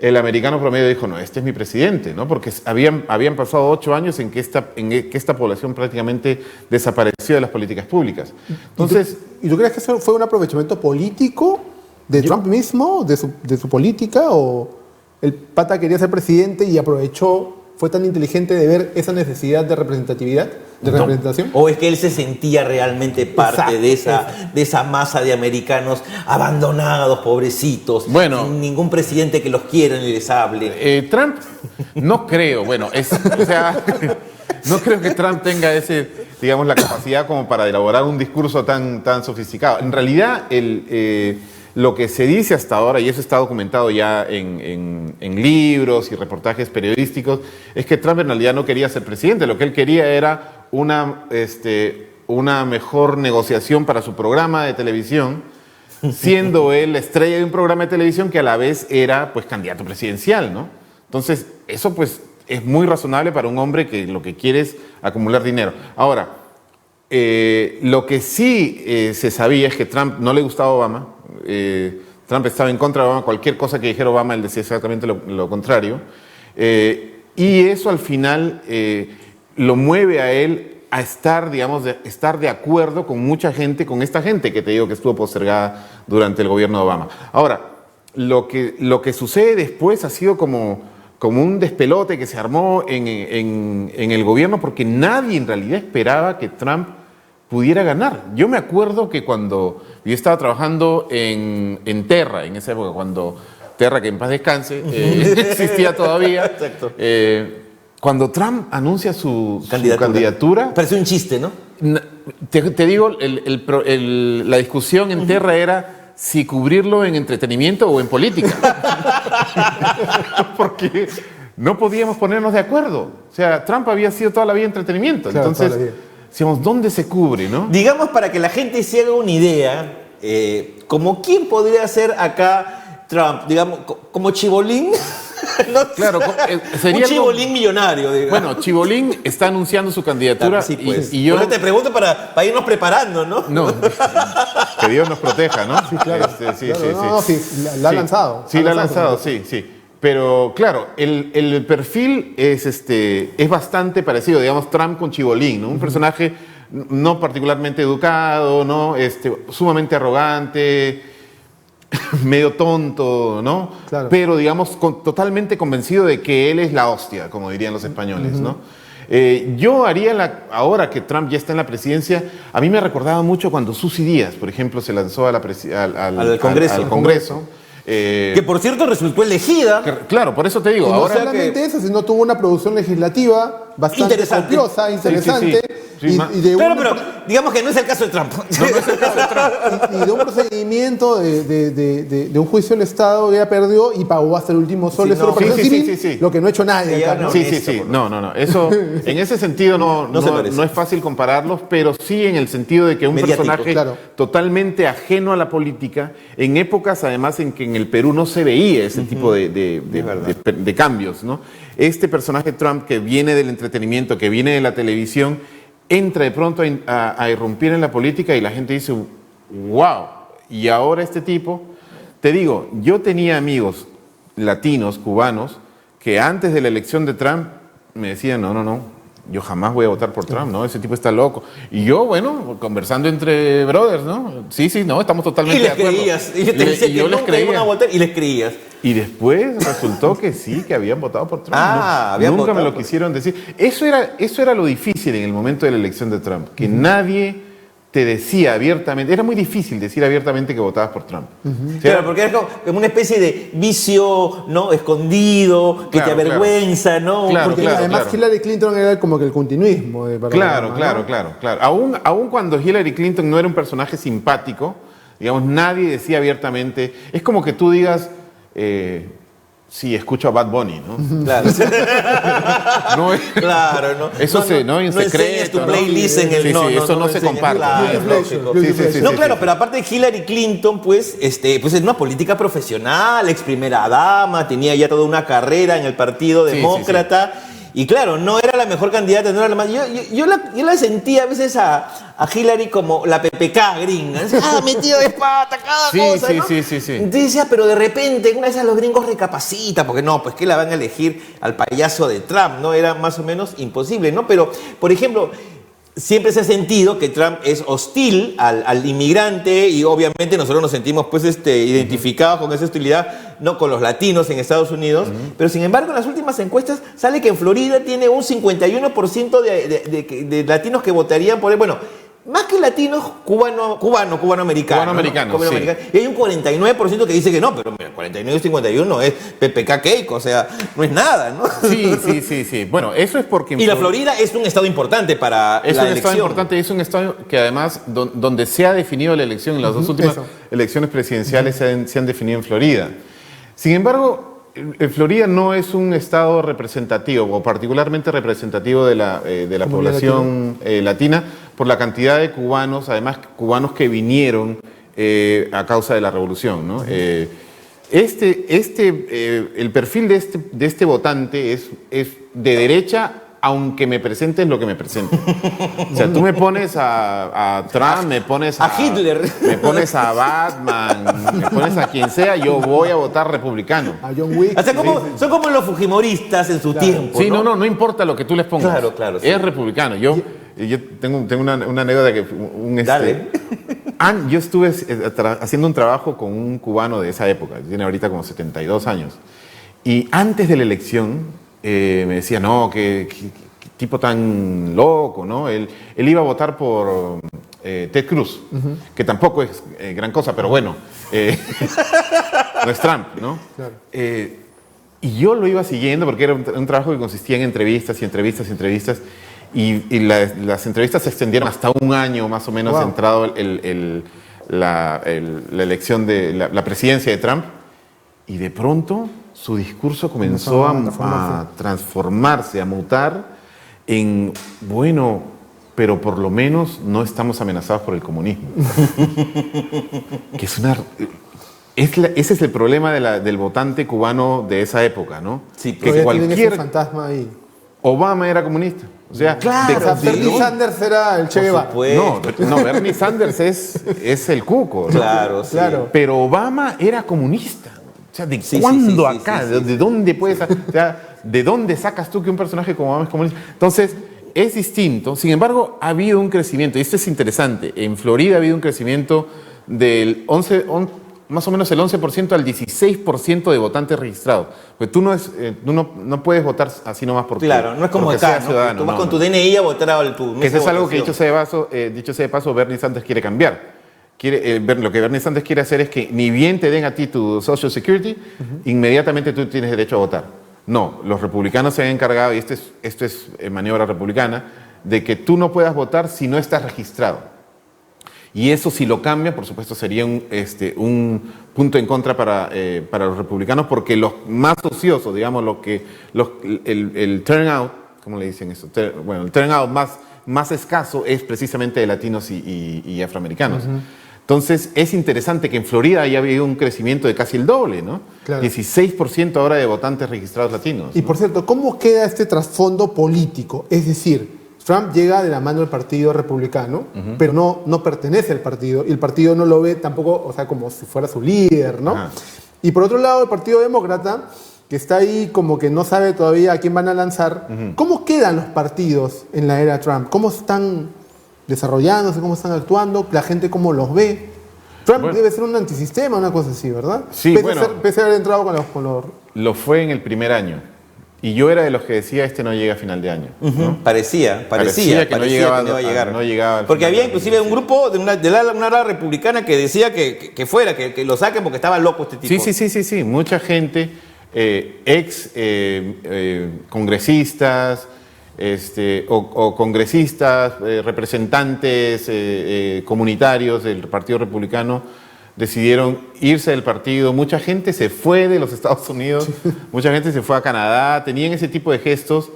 el americano promedio dijo, no, este es mi presidente, ¿no? Porque habían pasado 8 años en que esta población prácticamente desapareció de las políticas públicas. Entonces, ¿Y tú crees que eso fue un aprovechamiento político de Trump mismo, de su política, o el pata quería ser presidente y aprovechó, fue tan inteligente de ver esa necesidad de representatividad, de representación? ¿O es que él se sentía realmente parte de esa masa de americanos abandonados, pobrecitos, sin ningún presidente que los quiera ni les hable? Trump, no creo, no creo que Trump tenga la capacidad como para elaborar un discurso tan sofisticado. En realidad, lo que se dice hasta ahora, y eso está documentado ya en libros y reportajes periodísticos, es que Trump en realidad no quería ser presidente. Lo que él quería era una mejor negociación para su programa de televisión, siendo él la estrella de un programa de televisión que a la vez era pues candidato presidencial, ¿no? Entonces, eso pues es muy razonable para un hombre que lo que quiere es acumular dinero. Ahora, lo que sí se sabía es que Trump no le gustaba a Obama. Trump estaba en contra de Obama. Cualquier cosa que dijera Obama, él decía exactamente lo contrario. Y eso al final lo mueve a él a estar, estar de acuerdo con mucha gente, con esta gente que te digo que estuvo postergada durante el gobierno de Obama. Ahora, lo que sucede después ha sido como un despelote que se armó en el gobierno, porque nadie en realidad esperaba que Trump pudiera ganar. Yo me acuerdo que cuando yo estaba trabajando en Terra, en esa época, cuando Terra, que en paz descanse, existía todavía. Exacto. Cuando Trump anuncia su candidatura... Parece un chiste, ¿no? Te digo, la discusión en Terra era si cubrirlo en entretenimiento o en política. Porque no podíamos ponernos de acuerdo. O sea, Trump había sido toda la vida entretenimiento. Claro, entonces, decíamos, ¿dónde se cubre, no? Digamos, para que la gente se haga una idea, como quién podría ser acá Trump, digamos, como Chibolín. No, claro, sería un Chibolín millonario, digamos. Bueno, Chibolín está anunciando su candidatura. Claro, sí, pues. y yo te pregunto para irnos preparando, ¿no? No, que Dios nos proteja, ¿no? Sí, claro. La ha lanzado. Sí, la ha lanzado, sí. Pero claro, el perfil es bastante parecido, digamos, Trump con Chibolín, ¿no? Un personaje no particularmente educado, ¿no? Sumamente arrogante, medio tonto, ¿no? Claro. Pero, digamos, totalmente convencido de que él es la hostia, como dirían los españoles, ¿no? Yo haría, ahora que Trump ya está en la presidencia, a mí me recordaba mucho cuando Susy Díaz, por ejemplo, se lanzó a al Congreso. Que por cierto resultó elegida. Claro, por eso te digo. Y no ahora solamente eso, sino tuvo una producción legislativa bastante copiosa, interesante. Pero digamos que no es el caso de Trump. No es el caso de Trump. Y de un procedimiento de un juicio del Estado, ella perdió y pagó hasta el último sol de su proceso civil, lo que no ha hecho nadie acá, ¿no? Sí. No. Eso, en ese sentido no es fácil compararlos, pero sí en el sentido de que un personaje totalmente ajeno a la política, en épocas además en que en el Perú no se veía ese tipo de cambios, ¿no? Este personaje Trump, que viene del entretenimiento, que viene de la televisión, entra de pronto a irrumpir en la política y la gente dice, wow, y ahora este tipo, te digo, yo tenía amigos latinos, cubanos, que antes de la elección de Trump me decían, no, yo jamás voy a votar por Trump, ¿no? Ese tipo está loco. Y yo, bueno, conversando entre brothers, ¿no? Sí, no, estamos totalmente de acuerdo. Y yo les creía. Y les creías. Y después resultó que sí, que habían votado por Trump. Nunca me lo quisieron decir. Eso era lo difícil en el momento de la elección de Trump, que nadie te decía abiertamente, era muy difícil decir abiertamente que votabas por Trump. Claro, porque era como una especie de vicio, ¿no? Escondido, que te avergüenza, ¿no? Porque además Hillary Clinton era como que el continuismo. Claro. Aún cuando Hillary Clinton no era un personaje simpático, digamos, nadie decía abiertamente, es como que tú digas, sí, escucho a Bad Bunny, ¿no? Claro. Claro, ¿no? Eso ¿no? En secreto, tu playlist en el eso no se comparte. Claro, pero aparte de Hillary Clinton, pues es una política profesional, ex primera dama, tenía ya toda una carrera en el Partido Demócrata. Y claro, no era la mejor candidata, no era la más... Yo la sentía a veces a Hillary como la PPK gringa. Metido de pata, cada cosa, ¿no? Sí. Entonces decía, pero de repente, una vez a los gringos recapacita, porque no, pues que la van a elegir al payaso de Trump, ¿no? Era más o menos imposible, ¿no? Pero, por ejemplo... Siempre se ha sentido que Trump es hostil al inmigrante y obviamente nosotros nos sentimos pues identificados con esa hostilidad, no con los latinos en Estados Unidos, pero sin embargo en las últimas encuestas sale que en Florida tiene un 51% de latinos que votarían por él. Bueno, más que latinos, cubano-americano. Sí. Y hay un 49% que dice que no, pero mira, 49 y 51 es PPK Keiko, o sea, no es nada, ¿no? Sí. Bueno, eso es porque... Y la Florida es un estado importante para la elección. Es un estado importante, es un estado que además, donde se ha definido la elección, en las dos últimas elecciones presidenciales se han definido en Florida. Sin embargo, Florida no es un estado representativo o particularmente representativo de la población latina por la cantidad de cubanos, además cubanos que vinieron a causa de la revolución, ¿no? El perfil de este votante es de derecha, aunque me presentes lo que me presentes. O sea, tú me pones a Trump, me pones a Hitler, me pones a Batman, me pones a quien sea, yo voy a votar republicano. A John Wick. O sea, son como los fujimoristas en su tiempo. Sí, no importa lo que tú les pongas. Claro. Sí. Es republicano. Yo tengo una anécdota que Dale. Yo estuve haciendo un trabajo con un cubano de esa época, tiene ahorita como 72 años. Y antes de la elección me decía, no, qué tipo tan loco, ¿no? Él iba a votar por Ted Cruz, que tampoco es gran cosa, pero bueno, no es Trump, ¿no? Claro. Y yo lo iba siguiendo porque era un trabajo que consistía en entrevistas, y las entrevistas se extendieron hasta un año más o menos, entrado la elección de la presidencia de Trump, y de pronto su discurso comenzó a transformarse, a mutar en, bueno, pero por lo menos no estamos amenazados por el comunismo. Que ese es el problema del votante cubano de esa época, ¿no? Sí, que cualquier fantasma ahí. Obama era comunista. O sea, Bernie Sanders era el Che Guevara. No, Bernie Sanders es el cuco, ¿no? Claro. Pero Obama era comunista. O sea, ¿de cuándo acá? ¿De dónde puedes? O sea, ¿de dónde sacas tú que un personaje como Obama es comunista? Entonces, es distinto. Sin embargo, ha habido un crecimiento, y esto es interesante. En Florida ha habido un crecimiento del más o menos el 11% al 16% de votantes registrados. Pues tú no puedes votar así nomás porque claro, no es como acá, ¿no? Ciudadano. Tú vas con tu DNI a votar a tu... Eso es algo que, dicho sea de paso, Bernie Sanders quiere cambiar. Lo que Bernie Sanders quiere hacer es que ni bien te den a ti tu Social Security, inmediatamente tú tienes derecho a votar. No, los republicanos se han encargado, y esto es maniobra republicana, de que tú no puedas votar si no estás registrado. Y eso, si lo cambia, por supuesto, sería un punto en contra para los republicanos, porque los más ociosos, digamos, el turnout, ¿cómo le dicen eso? El turnout más escaso es precisamente de latinos y afroamericanos. Entonces, es interesante que en Florida haya habido un crecimiento de casi el doble, ¿no? Claro. 16% ahora de votantes registrados latinos. Y por cierto, ¿cómo queda este trasfondo político? Es decir, Trump llega de la mano del Partido Republicano, pero no pertenece al partido, y el partido no lo ve tampoco, o sea, como si fuera su líder, ¿no? Y por otro lado, el Partido Demócrata, que está ahí como que no sabe todavía a quién van a lanzar. ¿Cómo quedan los partidos en la era Trump? ¿Cómo están desarrollándose? ¿Cómo están actuando? ¿La gente cómo los ve? Trump debe ser un antisistema, una cosa así, ¿verdad? Sí, pese a haber entrado con los... Lo fue en el primer año. Y yo era de los que decía, no llega a final de año. ¿No? Parecía que no iba a llegar. No llegaba porque había inclusive un grupo de una ala republicana que decía que fuera, que lo saquen porque estaba loco este tipo. Sí. Mucha gente, congresistas, o congresistas, representantes comunitarios del Partido Republicano, decidieron irse del partido. Mucha gente se fue de los Estados Unidos, mucha gente se fue a Canadá, tenían ese tipo de gestos,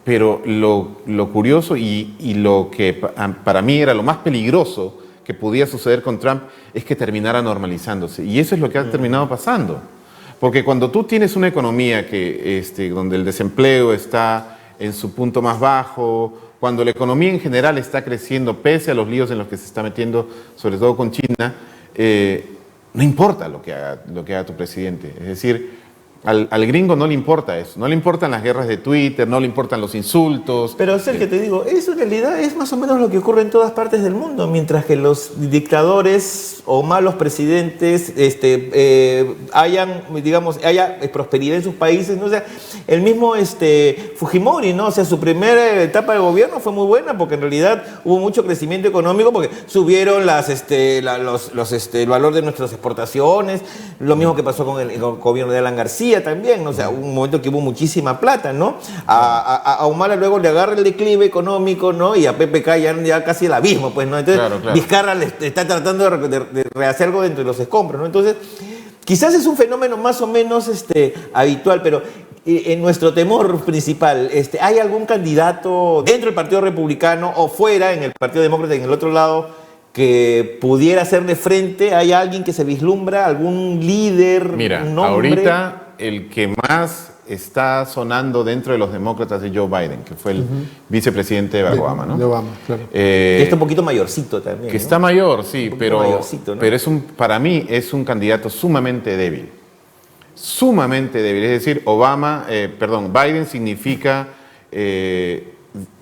pero lo curioso y lo que para mí era lo más peligroso que podía suceder con Trump es que terminara normalizándose. Y eso es lo que ha terminado pasando. Porque cuando tú tienes una economía donde el desempleo está en su punto más bajo, cuando la economía en general está creciendo pese a los líos en los que se está metiendo, sobre todo con China, no importa lo que haga tu presidente. Es decir, al gringo no le importa eso, no le importan las guerras de Twitter, no le importan los insultos. Pero Sergio, te digo, eso en realidad es más o menos lo que ocurre en todas partes del mundo, mientras que los dictadores o malos presidentes haya prosperidad en sus países, ¿no? O sea, el mismo Fujimori, ¿no? O sea, su primera etapa de gobierno fue muy buena porque en realidad hubo mucho crecimiento económico porque subieron el valor de nuestras exportaciones, lo mismo que pasó con el gobierno de Alan García también, ¿no? O sea, un momento que hubo muchísima plata, ¿no? A Humala luego le agarra el declive económico, ¿no? Y a PPK ya casi el abismo, pues, ¿no? Entonces, claro. Vizcarra le está tratando de rehacer algo dentro de los escombros, ¿no? Entonces, quizás es un fenómeno más o menos habitual, pero en nuestro temor principal, ¿hay algún candidato dentro del Partido Republicano o fuera, en el Partido Demócrata, en el otro lado, que pudiera hacerle frente? ¿Hay alguien que se vislumbra? ¿Algún líder? Mira, un nombre? ahorita el que más está sonando dentro de los demócratas es Joe Biden, que fue el vicepresidente de Barack Obama, ¿no? De Obama, claro. Que está un poquito mayorcito también, que ¿no? está mayor, sí, pero ¿no? para mí es un candidato sumamente débil. Sumamente débil. Es decir, Biden significa,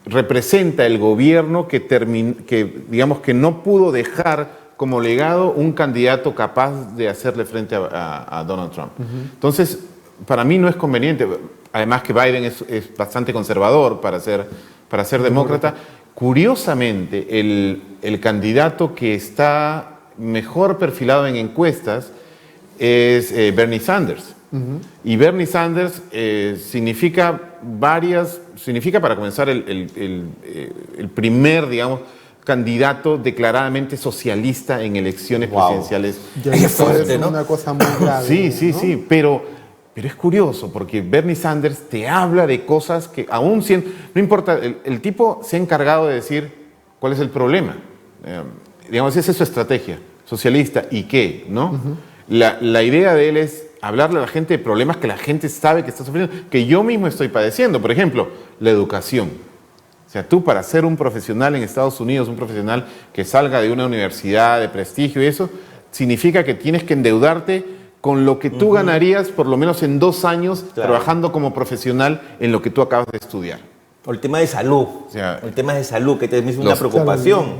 representa el gobierno que no pudo dejar como legado un candidato capaz de hacerle frente a Donald Trump. Entonces, para mí no es conveniente. Además que Biden es bastante conservador para ser demócrata. Curiosamente, el candidato que está mejor perfilado en encuestas es Bernie Sanders. Y Bernie Sanders significa, para comenzar, el primer, digamos, candidato declaradamente socialista en elecciones presidenciales. Es fuerte, ¿no? Una cosa muy grave. Sí, pero es curioso porque Bernie Sanders te habla de cosas que aún siendo, no importa, el tipo se ha encargado de decir cuál es el problema. Digamos, esa es su estrategia, socialista, ¿y qué? ¿No? La idea de él es hablarle a la gente de problemas que la gente sabe que está sufriendo, que yo mismo estoy padeciendo. Por ejemplo, la educación. O sea, tú para ser un profesional en Estados Unidos, un profesional que salga de una universidad de prestigio y eso, significa que tienes que endeudarte con lo que tú ganarías por lo menos en 2 años trabajando como profesional en lo que tú acabas de estudiar. O el tema de salud. El tema de salud, que también es una preocupación.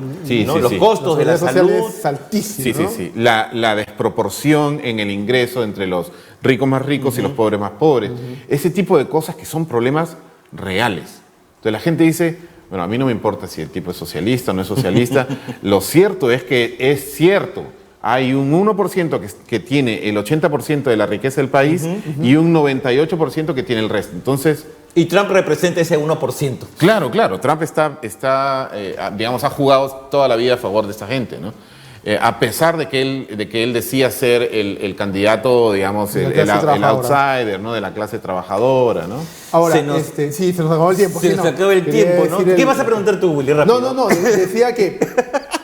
¿No? Los costos de la salud. Es altísimo. Sí. La desproporción en el ingreso entre los ricos más ricos y los pobres más pobres. Ese tipo de cosas que son problemas reales. Entonces la gente dice, bueno, a mí no me importa si el tipo es socialista o no es socialista. Lo cierto es que es cierto. Hay un 1% que tiene el 80% de la riqueza del país y un 98% que tiene el resto. Entonces... Y Trump representa ese 1%. Claro. Trump digamos, ha jugado toda la vida a favor de esta gente, ¿no? A pesar de que él decía ser el candidato, digamos, el outsider, ¿no? De la clase trabajadora, ¿no? Ahora, se nos acabó el tiempo. Se nos acabó el tiempo, ¿no? ¿Qué vas a preguntar tú, Willy? Rápido. No. Decía que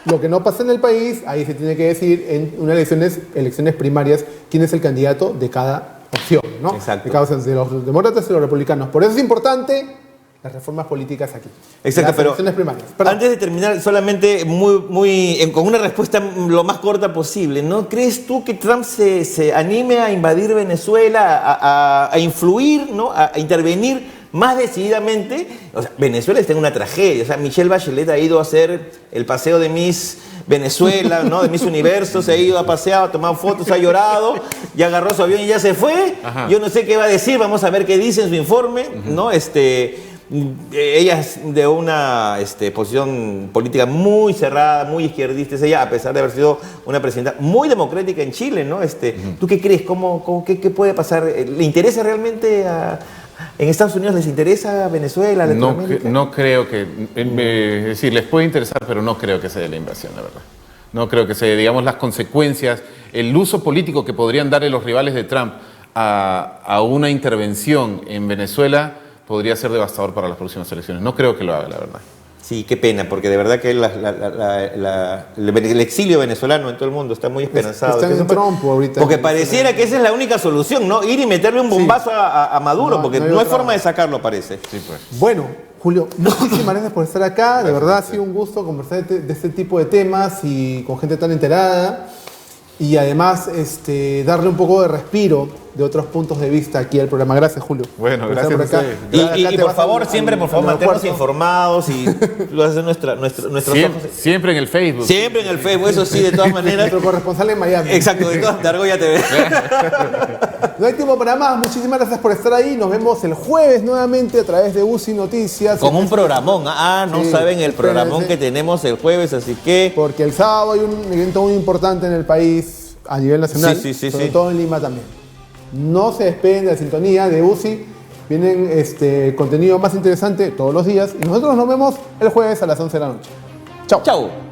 lo que no pasa en el país, ahí se tiene que decir en unas elecciones primarias quién es el candidato de cada opción, ¿no? Exacto. De los demócratas y los republicanos. Por eso es importante las reformas políticas aquí. Exacto, pero elecciones primarias. Antes de terminar, solamente con una respuesta lo más corta posible, ¿no? ¿Crees tú que Trump se anime a invadir Venezuela, a influir, ¿no? A intervenir más decididamente? O sea, Venezuela está en una tragedia. O sea, Michelle Bachelet ha ido a hacer el paseo de Miss Venezuela, ¿no? De Miss Universo, se ha ido a pasear, ha tomado fotos, ha llorado, ya agarró su avión y ya se fue. Yo no sé qué va a decir, vamos a ver qué dice en su informe, ¿no? Ella es de una posición política muy cerrada, muy izquierdista, es ella, a pesar de haber sido una presidenta muy democrática en Chile, ¿no? ¿Tú qué crees? ¿Qué puede pasar? ¿Le interesa realmente en Estados Unidos? ¿Les interesa Venezuela, Latinoamérica? No creo que... es decir, les puede interesar, pero no creo que sea de la invasión, la verdad. No creo que sea, digamos, las consecuencias, el uso político que podrían darle los rivales de Trump a una intervención en Venezuela podría ser devastador para las próximas elecciones. No creo que lo haga, la verdad. Sí, qué pena, porque de verdad que el exilio venezolano en todo el mundo está muy esperanzado. Están en trompo ahorita. Porque pareciera que esa es la única solución, ¿no? Ir y meterle un bombazo a Maduro, porque no hay forma de sacarlo, parece. Sí, pues. Bueno, Julio, muchísimas gracias por estar acá. De verdad ha sido un gusto conversar de este tipo de temas y con gente tan enterada. Y además darle un poco de respiro de otros puntos de vista aquí al programa. Gracias, Julio. Bueno, por gracias estar a por ustedes. acá. Y por favor, siempre, mantenernos informados y lo hacen nuestros ojos. Siempre en el Facebook. Siempre en el Facebook, eso sí, de todas maneras. Nuestro corresponsal en Miami. Exacto, de Argolla TV. No hay tiempo para más. Muchísimas gracias por estar ahí. Nos vemos el jueves nuevamente a través de UCI Noticias. Con un programón. No Sí, saben el programón que tenemos el jueves, así que... Porque el sábado hay un evento muy importante en el país a nivel nacional, sobre todo en Lima también. No se despeguen de la sintonía de UCI. Vienen contenido más interesante todos los días. Y nosotros nos vemos el jueves a las 11 de la noche. Chao. Chao.